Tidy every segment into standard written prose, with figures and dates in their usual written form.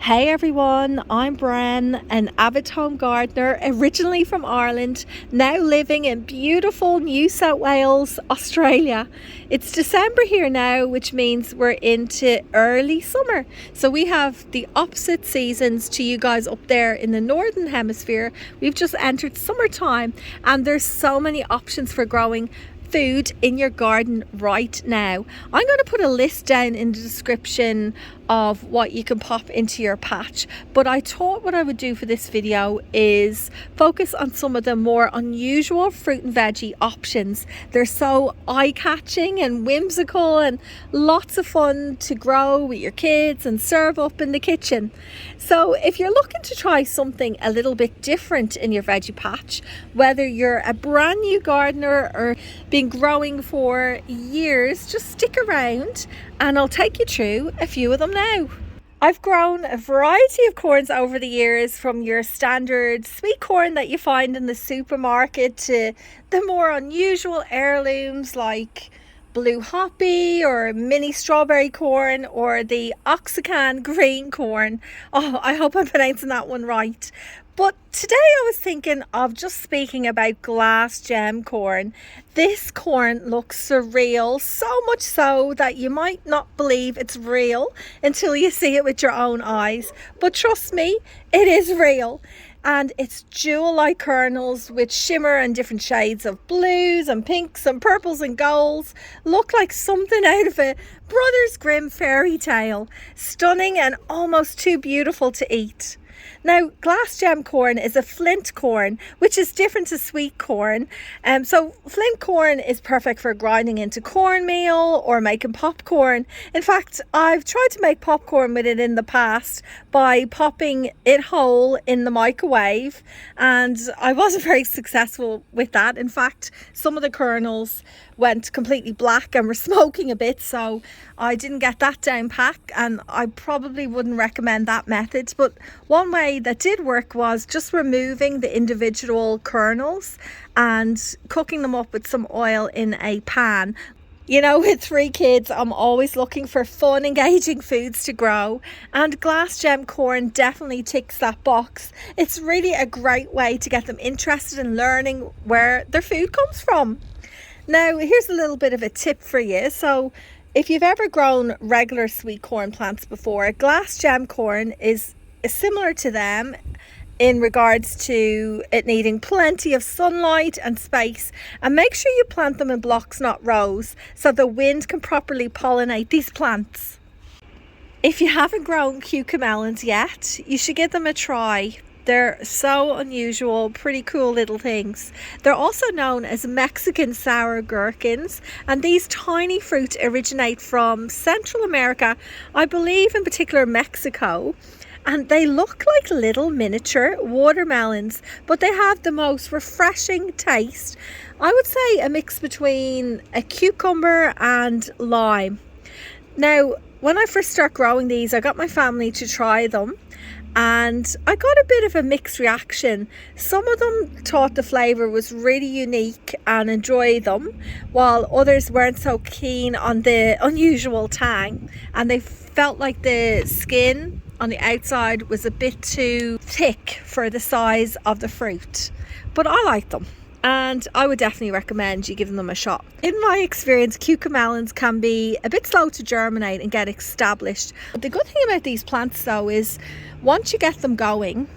Hey everyone, I'm Bren, an avid home gardener, originally from Ireland, now living in beautiful New South Wales, Australia. It's December here now, which means we're into early summer. So we have the opposite seasons to you guys up there in the Northern Hemisphere. We've just entered summertime and there's so many options for growing food in your garden right now. I'm going to put a list down in the description of what you can pop into your patch, but I thought what I would do for this video is focus on some of the more unusual fruit and veggie options. They're so eye-catching and whimsical and lots of fun to grow with your kids and serve up in the kitchen. So if you're looking to try something a little bit different in your veggie patch, whether you're a brand new gardener or been growing for years, just stick around and I'll take you through a few of them now. I've grown a variety of corns over the years, from your standard sweet corn that you find in the supermarket to the more unusual heirlooms like blue hoppy or mini strawberry corn or the Oxycan green corn. Oh, I hope I'm pronouncing that one right. But today I was thinking of just speaking about glass gem corn. This corn looks surreal, so much so that you might not believe it's real until you see it with your own eyes. But trust me, it is real. And it's jewel-like kernels with shimmer and different shades of blues and pinks and purples and golds. Look like something out of a Brothers Grimm fairy tale. Stunning and almost too beautiful to eat. Now, glass gem corn is a flint corn, which is different to sweet corn. So flint corn is perfect for grinding into cornmeal or making popcorn. In fact, I've tried to make popcorn with it in the past by popping it whole in the microwave, and I wasn't very successful with that. In fact, some of the kernels went completely black and were smoking a bit, so I didn't get that down pat, and I probably wouldn't recommend that method. But one way that did work was just removing the individual kernels and cooking them up with some oil in a pan. You know, with 3 kids, I'm always looking for fun, engaging foods to grow, and glass gem corn definitely ticks that box. It's really a great way to get them interested in learning where their food comes from. Now, here's a little bit of a tip for you. So if you've ever grown regular sweet corn plants before, glass gem corn is similar to them in regards to it needing plenty of sunlight and space. And make sure you plant them in blocks, not rows, so the wind can properly pollinate these plants. If you haven't grown cucamelons yet, you should give them a try. They're so unusual, pretty cool little things. They're also known as Mexican sour gherkins, and these tiny fruits originate from Central America, I believe in particular Mexico, and they look like little miniature watermelons, but they have the most refreshing taste. I would say a mix between a cucumber and lime. Now, when I first started growing these, I got my family to try them, and I got a bit of a mixed reaction. Some of them thought the flavour was really unique and enjoyed them, while others weren't so keen on the unusual tang, and they felt like the skin on the outside was a bit too thick for the size of the fruit. But I like them, and I would definitely recommend you giving them a shot. In my experience, cucamelons can be a bit slow to germinate and get established. But the good thing about these plants though is once you get them going,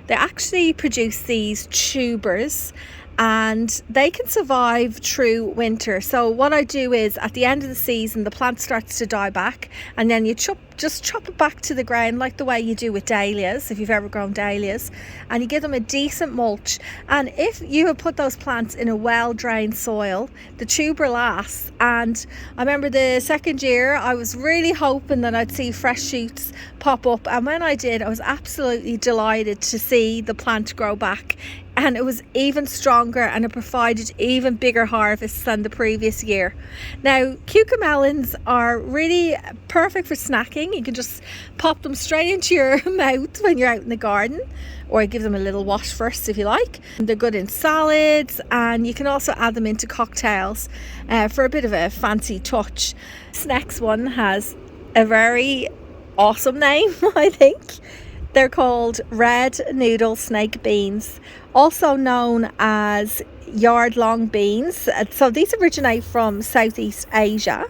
they actually produce these tubers, and they can survive through winter. So what I do is at the end of the season, the plant starts to die back, and then you just chop it back to the ground like the way you do with dahlias, if you've ever grown dahlias, and you give them a decent mulch. And if you have put those plants in a well-drained soil, the tuber lasts. And I remember the second year, I was really hoping that I'd see fresh shoots pop up, and when I did, I was absolutely delighted to see the plant grow back. And it was even stronger, and it provided even bigger harvests than the previous year. Now, cucamelons are really perfect for snacking. You can just pop them straight into your mouth when you're out in the garden, or give them a little wash first if you like. They're good in salads, and you can also add them into cocktails for a bit of a fancy touch. This next one has a very awesome name, I think. They're called red noodle snake beans, also known as yard-long beans. So these originate from Southeast Asia,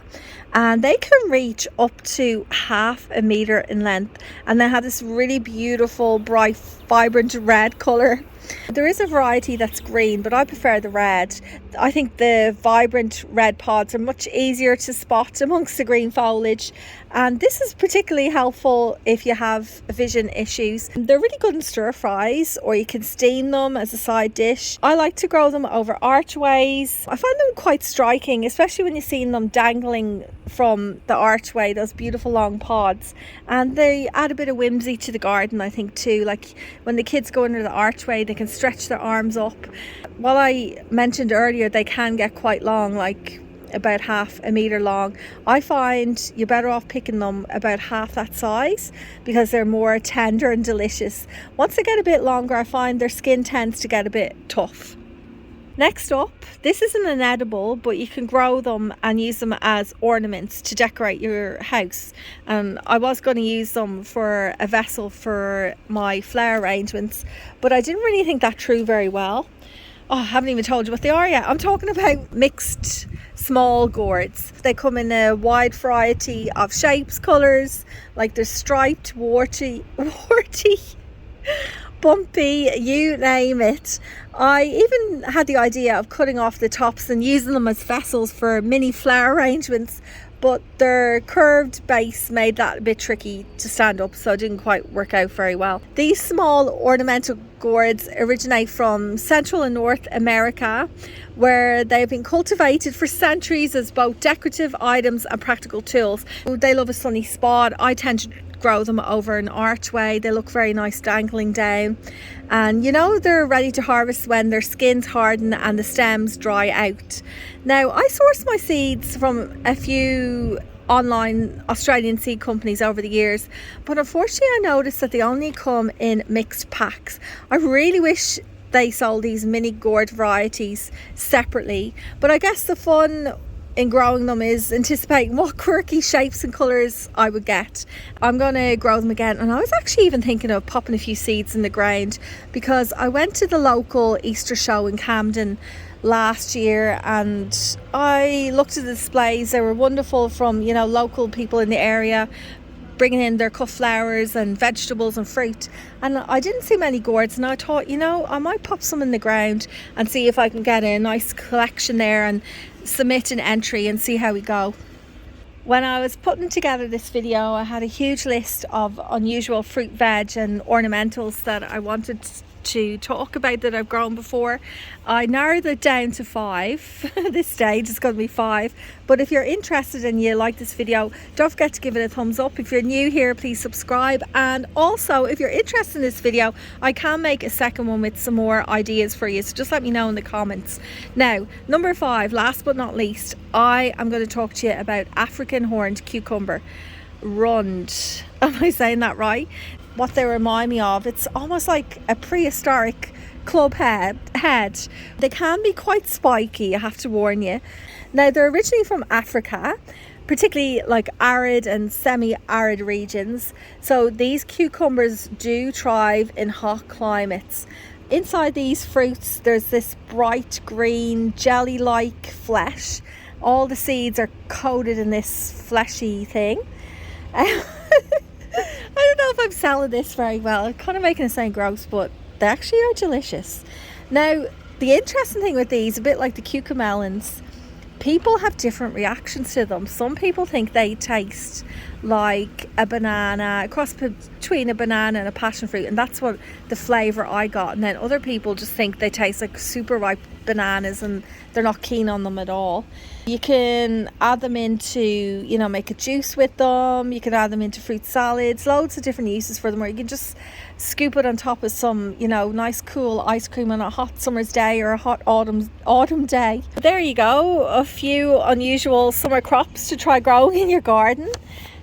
and they can reach up to half a metre in length, and they have this really beautiful, bright, vibrant red colour. There is a variety that's green, but I prefer the red. I think the vibrant red pods are much easier to spot amongst the green foliage, and this is particularly helpful if you have vision issues. They're really good in stir fries, or you can steam them as a side dish. I like to grow them over archways. I find them quite striking, especially when you've seen them dangling from the archway, those beautiful long pods, and they add a bit of whimsy to the garden, I think, too. Like when the kids go under the archway, they can stretch their arms up. While I mentioned earlier they can get quite long, like about half a metre long, I find you're better off picking them about half that size because they're more tender and delicious. Once they get a bit longer, I find their skin tends to get a bit tough. Next up, this isn't an edible, but you can grow them and use them as ornaments to decorate your house. And I was going to use them for a vessel for my flower arrangements, but I didn't really think that through very well. Oh, I haven't even told you what they are yet. I'm talking about mixed small gourds. They come in a wide variety of shapes, colours, like they're striped, warty, bumpy, you name it. I even had the idea of cutting off the tops and using them as vessels for mini flower arrangements, but their curved base made that a bit tricky to stand up, so it didn't quite work out very well. These small ornamental gourds originate from Central and North America, where they've been cultivated for centuries as both decorative items and practical tools. They love a sunny spot. I tend to grow them over an archway. They look very nice dangling down, and you know they're ready to harvest when their skins harden and the stems dry out. Now, I sourced my seeds from a few online Australian seed companies over the years, but unfortunately I noticed that they only come in mixed packs. I really wish they sold these mini gourd varieties separately, but I guess the fun in growing them is anticipating what quirky shapes and colours I would get. I'm going to grow them again, and I was actually even thinking of popping a few seeds in the ground because I went to the local Easter show in Camden last year and I looked at the displays. They were wonderful, from, you know, local people in the area bringing in their cut flowers and vegetables and fruit, and I didn't see many gourds, and I thought, you know, I might pop some in the ground and see if I can get a nice collection there and submit an entry and see how we go. When I was putting together this video, I had a huge list of unusual fruit, veg and ornamentals that I wanted to talk about that I've grown before. I narrowed it down to 5. This stage it's going to be 5, but if you're interested and you like this video, don't forget to give it a thumbs up. If you're new here, please subscribe, and also if you're interested in this video, I can make a second one with some more ideas for you, so just let me know in the comments. Now, number 5, last but not least, I am going to talk to you about African horned cucumber. Rund, am I saying that right? What they remind me of, it's almost like a prehistoric club head. They can be quite spiky, I have to warn you. Now, they're originally from Africa, particularly like arid and semi-arid regions. So these cucumbers do thrive in hot climates. Inside these fruits, there's this bright green jelly-like flesh. All the seeds are coated in this fleshy thing. I don't know if I'm selling this very well. I'm kind of making it sound gross, but they actually are delicious. Now, the interesting thing with these, a bit like the Cucamelons, people have different reactions to them. Some people think they taste like a banana, a cross between a banana and a passion fruit, and that's what the flavour I got. And then other people just think they taste like super ripe bananas and they're not keen on them at all. You can add them into, you know, make a juice with them. You can add them into fruit salads, loads of different uses for them, or you can just scoop it on top of some, you know, nice cool ice cream on a hot summer's day or a hot autumn day. There you go, a few unusual summer crops to try growing in your garden.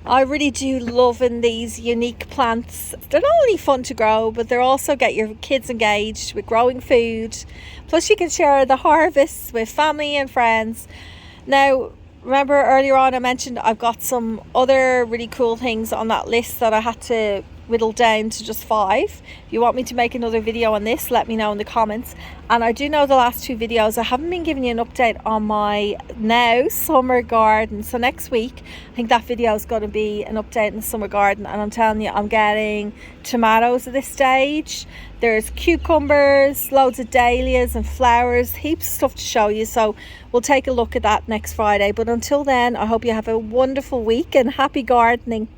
I really do love in these unique plants. They're not only fun to grow, but they're also get your kids engaged with growing food. Plus you can share the harvests with family and friends. Now, remember earlier on I mentioned I've got some other really cool things on that list that I had to whittled down to just 5. If you want me to make another video on this, let me know in the comments. And I do know the last 2 videos I haven't been giving you an update on my now summer garden. So next week I think that video is going to be an update in the summer garden, and I'm telling you, I'm getting tomatoes at this stage, there's cucumbers, loads of dahlias and flowers, heaps of stuff to show you. So we'll take a look at that next Friday. But until then, I hope you have a wonderful week and happy gardening.